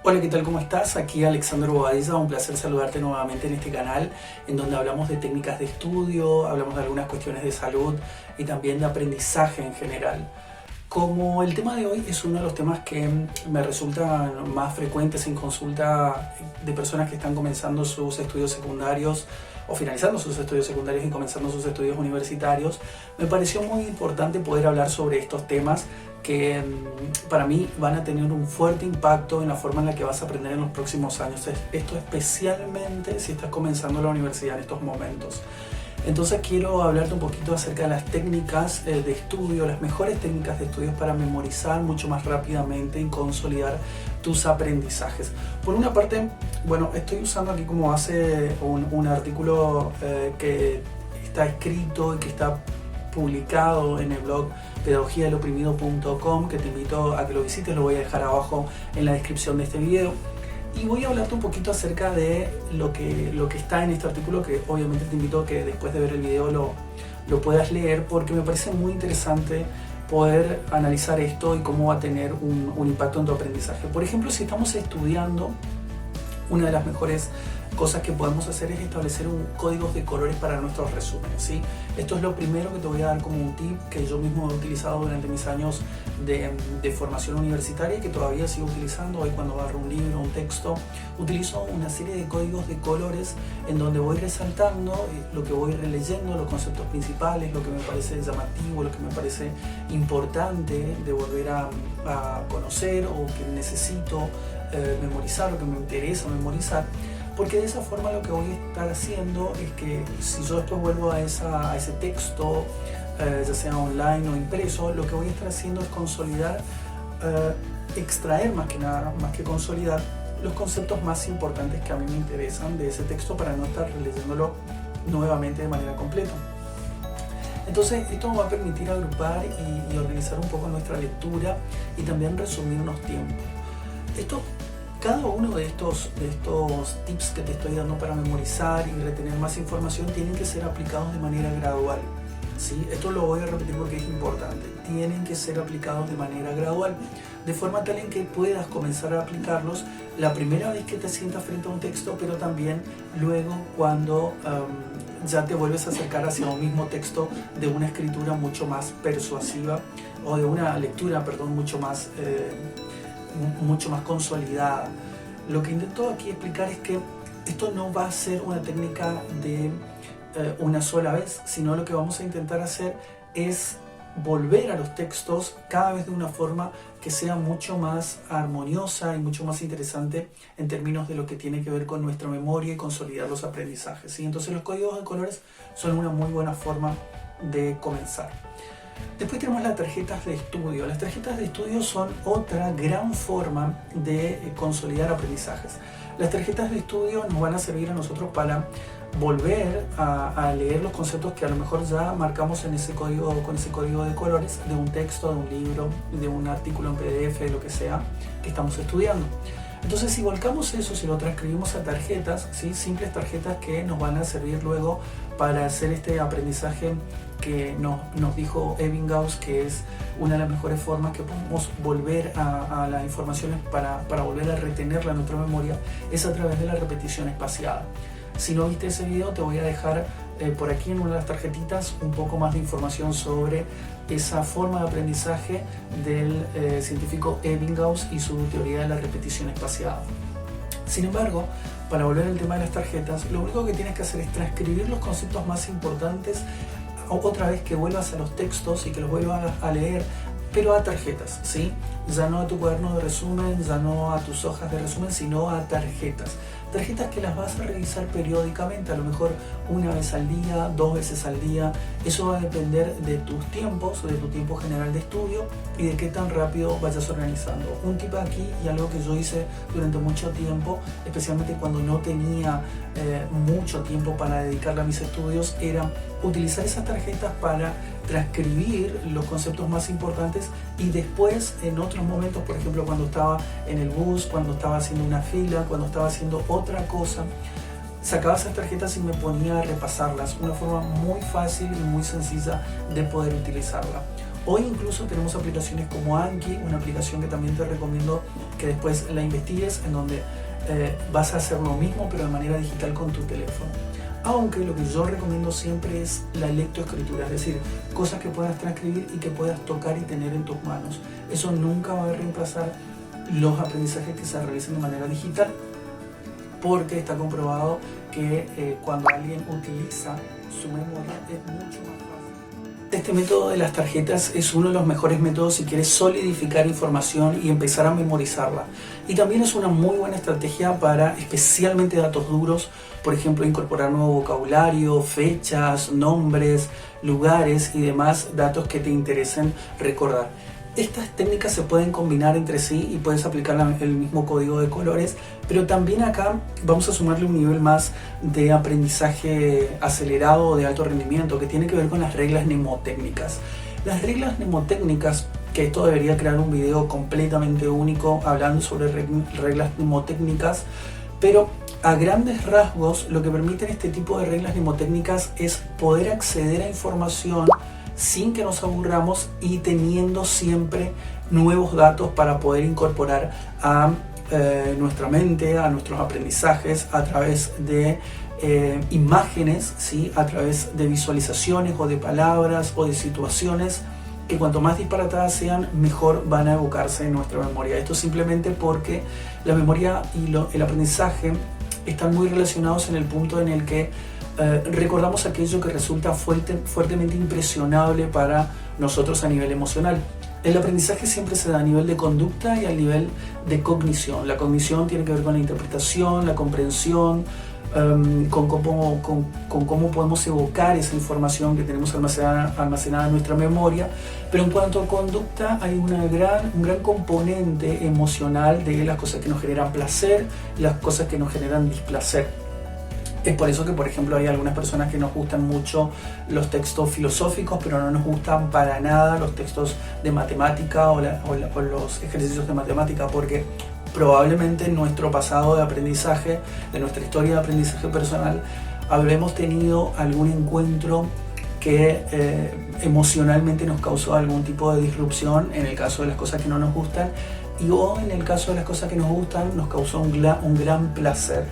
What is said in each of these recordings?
Hola, ¿qué tal? ¿Cómo estás? Aquí Alexander Bobadilla, un placer saludarte nuevamente en este canal en donde hablamos de técnicas de estudio, hablamos de algunas cuestiones de salud y también de aprendizaje en general. Como el tema de hoy es uno de los temas que me resultan más frecuentes en consulta de personas que están comenzando sus estudios secundarios o finalizando sus estudios secundarios y comenzando sus estudios universitarios, me pareció muy importante poder hablar sobre estos temas que para mí van a tener un fuerte impacto en la forma en la que vas a aprender en los próximos años. Esto especialmente si estás comenzando la universidad en estos momentos. Entonces quiero hablarte un poquito acerca de las técnicas de estudio, las mejores técnicas de estudios para memorizar mucho más rápidamente y consolidar tus aprendizajes. Por una parte, bueno, estoy usando aquí como base un artículo que está escrito y que está publicado en el blog pedagogiadeloprimido.com, que te invito a que lo visites, lo voy a dejar abajo en la descripción de este video. Y voy a hablarte un poquito acerca de lo que está en este artículo, que obviamente te invito a que después de ver el video lo puedas leer, porque me parece muy interesante poder analizar esto y cómo va a tener un impacto en tu aprendizaje. Por ejemplo, si estamos estudiando, una de las mejores cosas que podemos hacer es establecer códigos de colores para nuestros resúmenes, ¿sí? Esto es lo primero que te voy a dar como un tip que yo mismo he utilizado durante mis años de formación universitaria y que todavía sigo utilizando. Hoy cuando agarro un libro, un texto, utilizo una serie de códigos de colores en donde voy resaltando lo que voy releyendo, los conceptos principales, lo que me parece llamativo, lo que me parece importante de volver a conocer o que necesito memorizar, lo que me interesa memorizar. Porque de esa forma lo que voy a estar haciendo es que si yo después vuelvo a ese texto, ya sea online o impreso, lo que voy a estar haciendo es consolidar, extraer más que nada, más que consolidar, los conceptos más importantes que a mí me interesan de ese texto para no estar releyéndolo nuevamente de manera completa. Entonces esto nos va a permitir agrupar y organizar un poco nuestra lectura y también resumir unos tiempos. Cada uno de estos tips que te estoy dando para memorizar y retener más información tienen que ser aplicados de manera gradual, ¿sí? Esto lo voy a repetir porque es importante. Tienen que ser aplicados de manera gradual, de forma tal en que puedas comenzar a aplicarlos la primera vez que te sientas frente a un texto, pero también luego cuando ya te vuelves a acercar hacia un mismo texto de una escritura mucho más persuasiva o de una lectura, perdón, mucho más consolidada. Lo que intento aquí explicar es que esto no va a ser una técnica de una sola vez, sino lo que vamos a intentar hacer es volver a los textos cada vez de una forma que sea mucho más armoniosa y mucho más interesante en términos de lo que tiene que ver con nuestra memoria y consolidar los aprendizajes, ¿sí? Entonces los códigos de colores son una muy buena forma de comenzar. Después tenemos las tarjetas de estudio. Las tarjetas de estudio son otra gran forma de consolidar aprendizajes. Las tarjetas de estudio nos van a servir a nosotros para volver a leer los conceptos que a lo mejor ya marcamos en ese código, con ese código de colores de un texto, de un libro, de un artículo en PDF, de lo que sea que estamos estudiando. Entonces, si volcamos eso, si lo transcribimos a tarjetas, ¿sí? Simples tarjetas que nos van a servir luego para hacer este aprendizaje que nos dijo Ebbinghaus, que es una de las mejores formas que podemos volver a las informaciones para volver a retenerla en nuestra memoria, es a través de la repetición espaciada. Si no viste ese video, te voy a dejar por aquí en una de las tarjetitas un poco más de información sobre esa forma de aprendizaje del científico Ebbinghaus y su teoría de la repetición espaciada. Sin embargo, para volver al tema de las tarjetas, lo único que tienes que hacer es transcribir los conceptos más importantes otra vez que vuelvas a los textos y que los vuelvas a leer, pero a tarjetas, ¿sí? Ya no a tu cuaderno de resumen, ya no a tus hojas de resumen, sino a tarjetas. Tarjetas que las vas a revisar periódicamente, a lo mejor una vez al día, 2 veces al día. Eso va a depender de tus tiempos, de tu tiempo general de estudio y de qué tan rápido vayas organizando. Un tip aquí y algo que yo hice durante mucho tiempo, especialmente cuando no tenía mucho tiempo para dedicarle a mis estudios, era utilizar esas tarjetas para transcribir los conceptos más importantes y después en otros momentos, por ejemplo cuando estaba en el bus, cuando estaba haciendo una fila, cuando estaba haciendo otra cosa, sacaba esas tarjetas y me ponía a repasarlas. Una forma muy fácil y muy sencilla de poder utilizarla. Hoy incluso tenemos aplicaciones como Anki, una aplicación que también te recomiendo que después la investigues, en donde vas a hacer lo mismo pero de manera digital con tu teléfono. Aunque lo que yo recomiendo siempre es la lectoescritura, es decir, cosas que puedas transcribir y que puedas tocar y tener en tus manos. Eso nunca va a reemplazar los aprendizajes que se realizan de manera digital, porque está comprobado que cuando alguien utiliza su memoria es mucho más fácil. Este método de las tarjetas es uno de los mejores métodos si quieres solidificar información y empezar a memorizarla. Y también es una muy buena estrategia para especialmente datos duros, por ejemplo, incorporar nuevo vocabulario, fechas, nombres, lugares y demás datos que te interesen recordar. Estas técnicas se pueden combinar entre sí y puedes aplicar el mismo código de colores, pero también acá vamos a sumarle un nivel más de aprendizaje acelerado o de alto rendimiento que tiene que ver con las reglas mnemotécnicas. Las reglas mnemotécnicas, que esto debería crear un video completamente único hablando sobre reglas mnemotécnicas, pero a grandes rasgos lo que permiten este tipo de reglas mnemotécnicas es poder acceder a información sin que nos aburramos y teniendo siempre nuevos datos para poder incorporar a nuestra mente, a nuestros aprendizajes a través de imágenes, ¿sí? A través de visualizaciones o de palabras o de situaciones que cuanto más disparatadas sean, mejor van a evocarse en nuestra memoria. Esto simplemente porque la memoria y el aprendizaje están muy relacionados en el punto en el que recordamos aquello que resulta fuertemente impresionable para nosotros a nivel emocional. El aprendizaje siempre se da a nivel de conducta y a nivel de cognición. La cognición tiene que ver con la interpretación, la comprensión, con cómo podemos evocar esa información que tenemos almacenada en nuestra memoria. Pero en cuanto a conducta, hay un gran componente emocional de las cosas que nos generan placer y las cosas que nos generan displacer. Es por eso que, por ejemplo, hay algunas personas que nos gustan mucho los textos filosóficos, pero no nos gustan para nada los textos de matemática o los ejercicios de matemática, porque probablemente en nuestro pasado de aprendizaje, de nuestra historia de aprendizaje personal, habremos tenido algún encuentro que emocionalmente nos causó algún tipo de disrupción en el caso de las cosas que no nos gustan, o en el caso de las cosas que nos gustan nos causó un gran placer.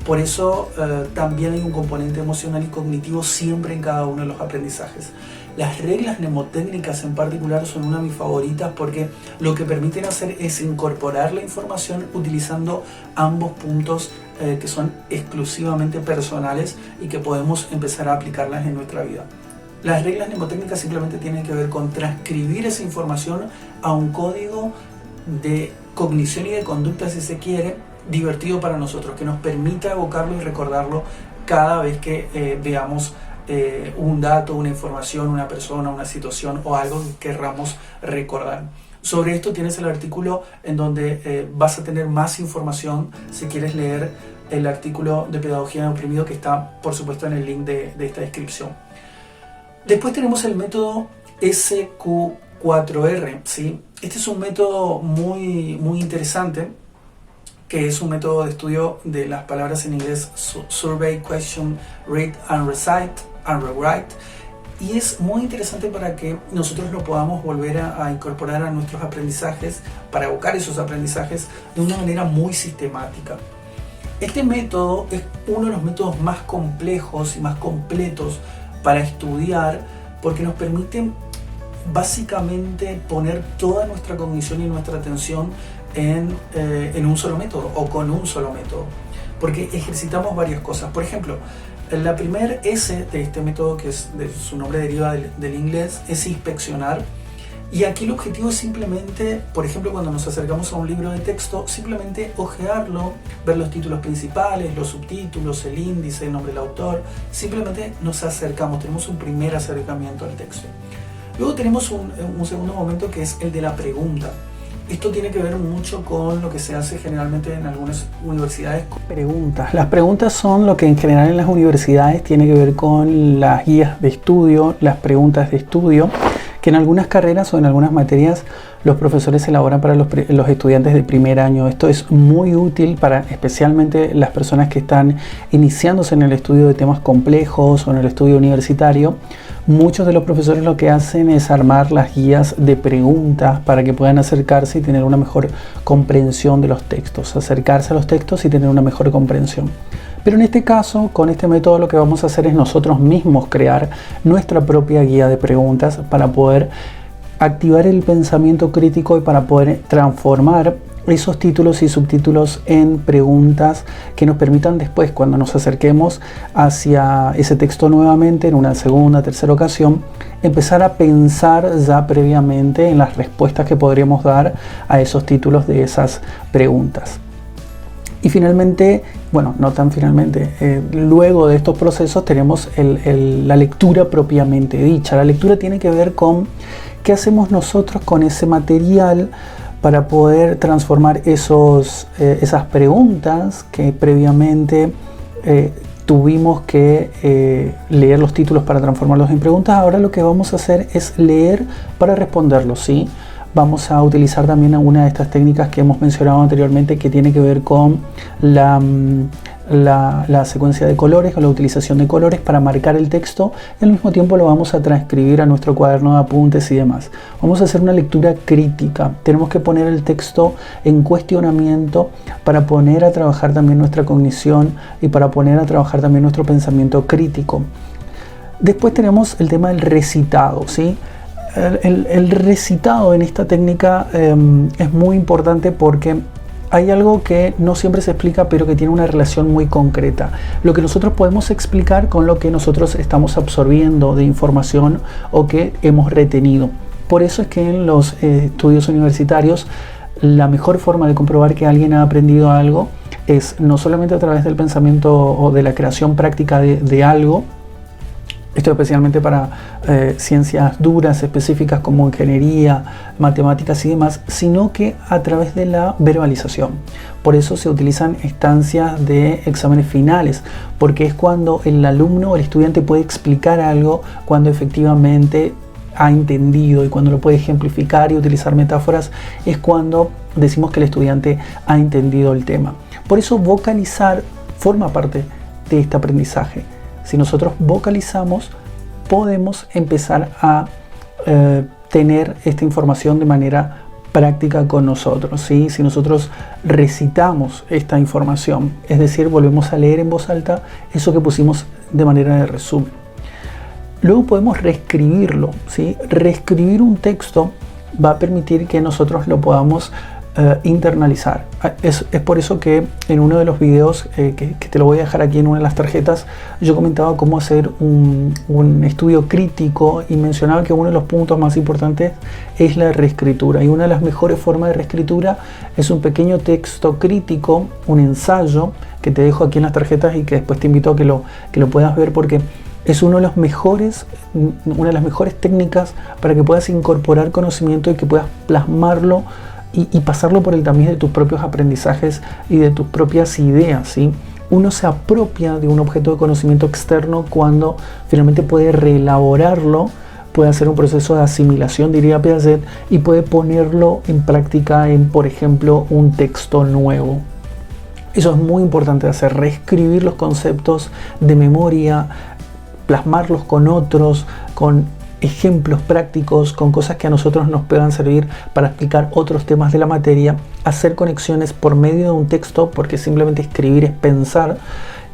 Por eso también hay un componente emocional y cognitivo siempre en cada uno de los aprendizajes. Las reglas mnemotécnicas en particular son una de mis favoritas porque lo que permiten hacer es incorporar la información utilizando ambos puntos que son exclusivamente personales y que podemos empezar a aplicarlas en nuestra vida. Las reglas mnemotécnicas simplemente tienen que ver con transcribir esa información a un código de cognición y de conducta, si se quiere, divertido para nosotros, que nos permita evocarlo y recordarlo cada vez que veamos un dato, una información, una persona, una situación o algo que querramos recordar. Sobre esto tienes el artículo en donde vas a tener más información si quieres leer el artículo de Pedagogía en Oprimido, que está por supuesto en el link de esta descripción. Después tenemos el método SQ4R, ¿sí? Este es un método muy interesante, que es un método de estudio de las palabras en inglés Survey, Question, Read and Recite and Rewrite, y es muy interesante para que nosotros lo podamos volver a incorporar a nuestros aprendizajes, para evocar esos aprendizajes de una manera muy sistemática. Este método es uno de los métodos más complejos y más completos para estudiar, porque nos permite básicamente poner toda nuestra cognición y nuestra atención en un solo método o con un solo método, porque ejercitamos varias cosas. Por ejemplo, la primera S de este método, que es su nombre deriva del inglés, es inspeccionar, y aquí el objetivo es simplemente, por ejemplo, cuando nos acercamos a un libro de texto, simplemente ojearlo, ver los títulos principales, los subtítulos, el índice, el nombre del autor. Simplemente nos acercamos, tenemos un primer acercamiento al texto. Luego tenemos un segundo momento, que es el de la pregunta. Esto tiene que ver mucho con lo que se hace generalmente en algunas universidades. Preguntas. Las preguntas son lo que en general en las universidades tiene que ver con las guías de estudio, las preguntas de estudio, que en algunas carreras o en algunas materias los profesores elaboran para los estudiantes de primer año. Esto es muy útil para especialmente las personas que están iniciándose en el estudio de temas complejos o en el estudio universitario, Muchos de los profesores lo que hacen es armar las guías de preguntas para que puedan acercarse y tener una mejor comprensión de los textos, acercarse a los textos y tener una mejor comprensión. Pero en este caso, con este método lo que vamos a hacer es nosotros mismos crear nuestra propia guía de preguntas para poder activar el pensamiento crítico y para poder transformar esos títulos y subtítulos en preguntas que nos permitan después, cuando nos acerquemos hacia ese texto nuevamente en una segunda, tercera ocasión, empezar a pensar ya previamente en las respuestas que podríamos dar a esos títulos de esas preguntas. Y finalmente, bueno, no tan finalmente, luego de estos procesos tenemos la lectura propiamente dicha. La lectura tiene que ver con qué hacemos nosotros con ese material para poder transformar esas preguntas que previamente tuvimos que leer los títulos para transformarlos en preguntas. Ahora lo que vamos a hacer es leer para responderlos, ¿sí? Vamos a utilizar también alguna de estas técnicas que hemos mencionado anteriormente, que tiene que ver con la secuencia de colores o la utilización de colores para marcar el texto, y al mismo tiempo lo vamos a transcribir a nuestro cuaderno de apuntes y demás. Vamos a hacer una lectura crítica. Tenemos que poner el texto en cuestionamiento para poner a trabajar también nuestra cognición y para poner a trabajar también nuestro pensamiento crítico. Después tenemos el tema del recitado, ¿sí? El recitado en esta técnica es muy importante porque hay algo que no siempre se explica, pero que tiene una relación muy concreta. Lo que nosotros podemos explicar con lo que nosotros estamos absorbiendo de información o que hemos retenido. Por eso es que en los estudios universitarios la mejor forma de comprobar que alguien ha aprendido algo es no solamente a través del pensamiento o de la creación práctica de algo. Esto especialmente para ciencias duras, específicas como ingeniería, matemáticas y demás, sino que a través de la verbalización. Por eso se utilizan instancias de exámenes finales, porque es cuando el alumno o el estudiante puede explicar algo, cuando efectivamente ha entendido, y cuando lo puede ejemplificar y utilizar metáforas, es cuando decimos que el estudiante ha entendido el tema. Por eso vocalizar forma parte de este aprendizaje. Si nosotros vocalizamos, podemos empezar a tener esta información de manera práctica con nosotros, ¿sí? Si nosotros recitamos esta información, es decir, volvemos a leer en voz alta eso que pusimos de manera de resumen. Luego podemos reescribirlo, ¿sí? Reescribir un texto va a permitir que nosotros lo podamos internalizar. Es por eso que en uno de los videos que te lo voy a dejar aquí en una de las tarjetas, yo comentaba cómo hacer un estudio crítico y mencionaba que uno de los puntos más importantes es la reescritura, y una de las mejores formas de reescritura es un pequeño texto crítico, un ensayo que te dejo aquí en las tarjetas y que después te invito a que lo puedas ver, porque es una de las mejores técnicas para que puedas incorporar conocimiento y que puedas plasmarlo y pasarlo por el tamiz de tus propios aprendizajes y de tus propias ideas, ¿sí? Uno se apropia de un objeto de conocimiento externo cuando finalmente puede reelaborarlo, puede hacer un proceso de asimilación, diría Piaget, y puede ponerlo en práctica en, por ejemplo, un texto nuevo. Eso es muy importante de hacer, reescribir los conceptos de memoria, plasmarlos con otros, con ejemplos prácticos, con cosas que a nosotros nos puedan servir para explicar otros temas de la materia, hacer conexiones por medio de un texto, porque simplemente escribir es pensar,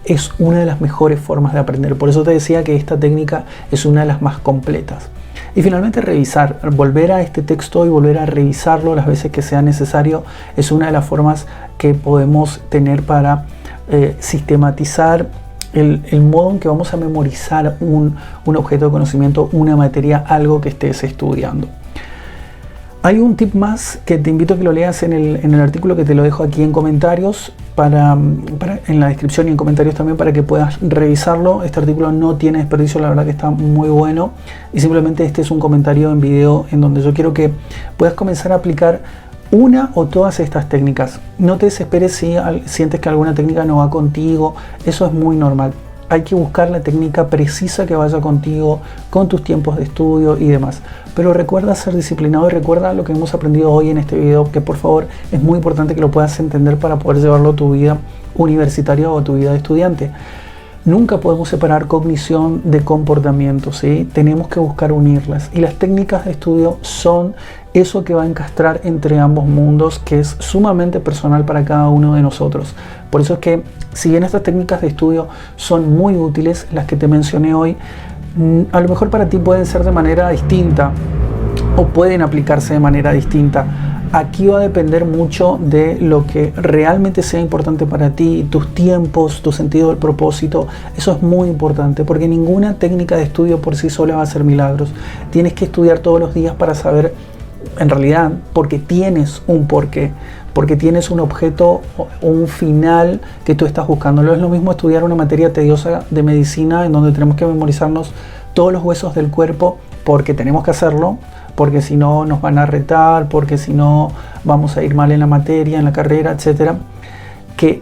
es una de las mejores formas de aprender. Por eso te decía que esta técnica es una de las más completas. Y finalmente revisar, volver a este texto y volver a revisarlo las veces que sea necesario, es una de las formas que podemos tener para sistematizar el modo en que vamos a memorizar un objeto de conocimiento, una materia, algo que estés estudiando. Hay un tip más que te invito a que lo leas en el artículo, que te lo dejo aquí en comentarios, en la descripción y en comentarios también, para que puedas revisarlo. Este artículo no tiene desperdicio, la verdad que está muy bueno, y simplemente este es un comentario en video en donde yo quiero que puedas comenzar a aplicar una o todas estas técnicas. No te desesperes si sientes que alguna técnica no va contigo, eso es muy normal. Hay que buscar la técnica precisa que vaya contigo, con tus tiempos de estudio y demás. Pero recuerda ser disciplinado y recuerda lo que hemos aprendido hoy en este video, que por favor es muy importante que lo puedas entender para poder llevarlo a tu vida universitaria o a tu vida de estudiante. Nunca podemos separar cognición de comportamiento, ¿sí? Tenemos que buscar unirlas. Y las técnicas de estudio son eso que va a encastrar entre ambos mundos, que es sumamente personal para cada uno de nosotros. Por eso es que, si bien estas técnicas de estudio son muy útiles, las que te mencioné hoy, a lo mejor para ti pueden ser de manera distinta o pueden aplicarse de manera distinta. Aquí va a depender mucho de lo que realmente sea importante para ti, tus tiempos, tu sentido del propósito. Eso es muy importante, porque ninguna técnica de estudio por sí sola va a hacer milagros. Tienes que estudiar todos los días para saber, en realidad, porque tienes un porqué, porque tienes un objeto o un final que tú estás buscando. No es lo mismo estudiar una materia tediosa de medicina en donde tenemos que memorizarnos todos los huesos del cuerpo porque tenemos que hacerlo, porque si no nos van a retar, porque si no vamos a ir mal en la materia, en la carrera, etcétera, que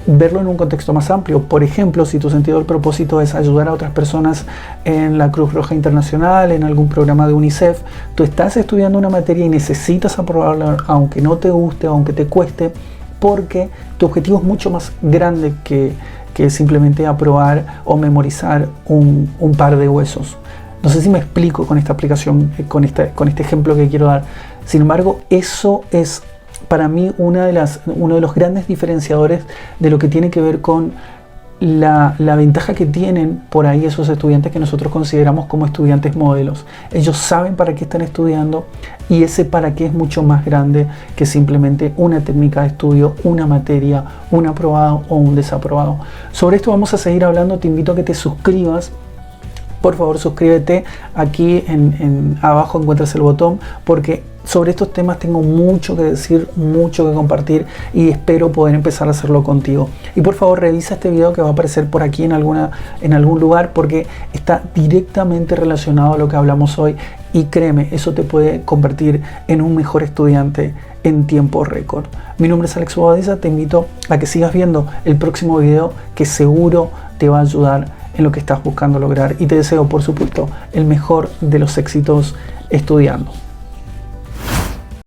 verlo en un contexto más amplio. Por ejemplo, si tu sentido del propósito es ayudar a otras personas en la Cruz Roja Internacional, en algún programa de UNICEF, tú estás estudiando una materia y necesitas aprobarla, aunque no te guste, aunque te cueste, porque tu objetivo es mucho más grande que simplemente aprobar o memorizar un par de huesos. No sé si me explico con esta aplicación, con este ejemplo que quiero dar. Sin embargo, eso es para mí uno de los grandes diferenciadores de lo que tiene que ver con la ventaja que tienen por ahí esos estudiantes que nosotros consideramos como estudiantes modelos. Ellos saben para qué están estudiando, y ese para qué es mucho más grande que simplemente una técnica de estudio, una materia, un aprobado o un desaprobado. Sobre esto vamos a seguir hablando. Te invito a que te suscribas. Por favor, suscríbete. Aquí abajo encuentras el botón, porque sobre estos temas tengo mucho que decir, mucho que compartir, y espero poder empezar a hacerlo contigo. Y por favor, revisa este video que va a aparecer por aquí en algún lugar, porque está directamente relacionado a lo que hablamos hoy, y créeme, eso te puede convertir en un mejor estudiante en tiempo récord. Mi nombre es Alex Bobadilla. Te invito a que sigas viendo el próximo video, que seguro te va a ayudar en lo que estás buscando lograr, y te deseo, por supuesto, el mejor de los éxitos estudiando.